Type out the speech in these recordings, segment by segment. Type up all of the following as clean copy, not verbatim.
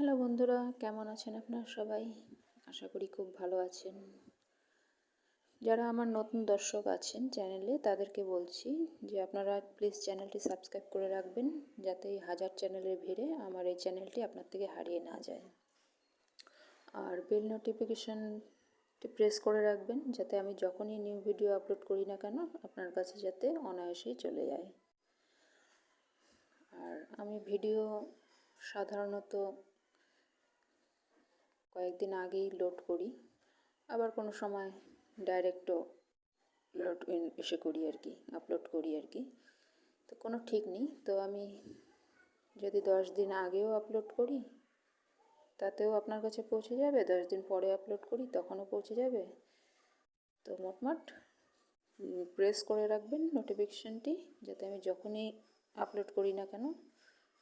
Hello বন্ধুরা, কেমন আছেন আপনারা সবাই? আশা করি খুব ভালো আছেন। যারা আমার নতুন দর্শক আছেন চ্যানেলে, তাদেরকে বলছি যে আপনারা প্লিজ চ্যানেলটি সাবস্ক্রাইব করে রাখবেন, যাতে এই হাজার চ্যানেলের ভিড়ে আমার এই চ্যানেলটি আপনার থেকে হারিয়ে না যায়। আর বেল নোটিফিকেশনটি প্রেস করে রাখবেন, যাতে আমি যখনই নিউ ভিডিও আপলোড করি না কেন আপনার কাছে যাতে অনায়াসেই চলে যায়। আর আমি ভিডিও সাধারণত কয়েকদিন আগেই লোড করি, আবার কোনো সময় ডাইরেক্টও এসে করি আর কি, আপলোড করি আর কি। তো কোনো ঠিক নেই। তো আমি যদি 10 দিন আগেও আপলোড করি তাতেও আপনার কাছে পৌঁছে যাবে, 10 দিন পরে আপলোড করি তখনও পৌঁছে যাবে। তো মোটমাট প্রেস করে রাখবেন নোটিফিকেশানটি, যাতে আমি যখনই আপলোড করি না কেন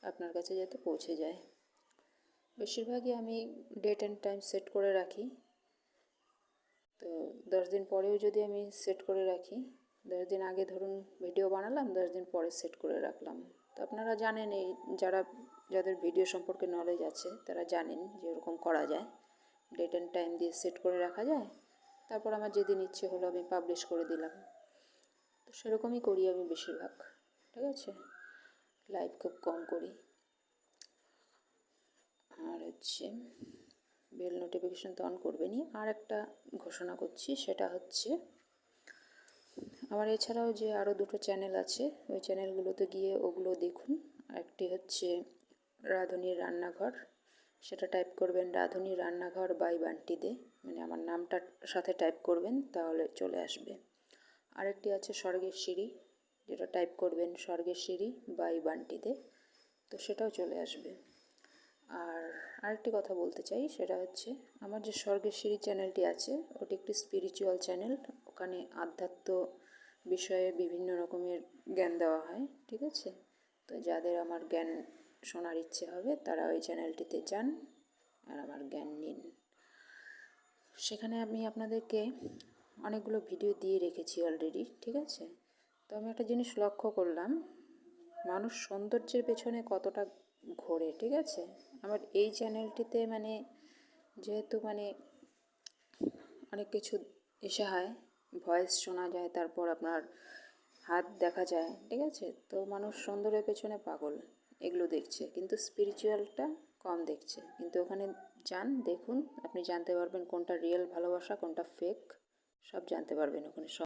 আপনার কাছে যাতে পৌঁছে যায়। বেশিরভাগই আমি ডেট অ্যান্ড টাইম সেট করে রাখি। তো 10 দিন পরেও যদি আমি সেট করে রাখি, 10 দিন আগে ধরুন ভিডিও বানালাম, 10 দিন পরে সেট করে রাখলাম। তো আপনারা জানেন, এই যাদের ভিডিও সম্পর্কে নলেজ আছে তারা জানেন যে এরকম করা যায়, ডেট অ্যান্ড টাইম দিয়ে সেট করে রাখা যায়। তারপর আমার যেদিন ইচ্ছে হলো আমি পাবলিশ করে দিলাম। তো সেরকমই করি আমি বেশিরভাগ, ঠিক আছে। লাইভ খুব কম করি। আর বেল নোটিফিকেশান তো অন করবেনই। আর একটা ঘোষণা করছি, সেটা হচ্ছে আমার এছাড়াও যে আরও দুটো চ্যানেল আছে, ওই চ্যানেলগুলোতে গিয়ে ওগুলো দেখুন। একটি হচ্ছে রাঁধুনির রান্নাঘর, সেটা টাইপ করবেন রাঁধুনির রান্নাঘর বাই বান্টি দে, মানে আমার নামটার সাথে টাইপ করবেন তাহলে চলে আসবে। আরেকটি আছে স্বর্গের সিঁড়ি, যেটা টাইপ করবেন স্বর্গের সিঁড়ি বাই বান্টি দে, তো সেটাও চলে আসবে। আর আরেকটি কথা বলতে চাই, সেটা হচ্ছে আমার যে স্বর্গের সিঁড়ি চ্যানেলটি আছে ওটি একটি স্পিরিচুয়াল চ্যানেল। ওখানে আধ্যাত্ম বিষয়ে বিভিন্ন রকমের জ্ঞান দেওয়া হয়, ঠিক আছে। তো যাদের আমার জ্ঞান শোনার ইচ্ছে হবে তারা ওই চ্যানেলটিতে যান আর আমার জ্ঞান নিন। সেখানে আমি আপনাদেরকে অনেকগুলো ভিডিও দিয়ে রেখেছি অলরেডি, ঠিক আছে। তো আমি একটা জিনিস লক্ষ্য করলাম, মানুষ সৌন্দর্যের পেছনে কতটা ঘোরে, ঠিক আছে। আমার এই চ্যানেলটিতে যেহেতু অনেক কিছু এসে হয়, ভয়েস শোনা যায়, তারপর আপনার হাত দেখা যায়, ঠিক আছে। তো মানুষ সৌন্দর্যের পেছনে পাগল, এগুলো দেখছে, কিন্তু স্পিরিচুয়ালটা কম দেখছে। কিন্তু ওখানে যান, দেখুন, আপনি জানতে পারবেন কোনটা রিয়েল ভালোবাসা, কোনটা ফেক, সব জানতে পারবেন ওখানে।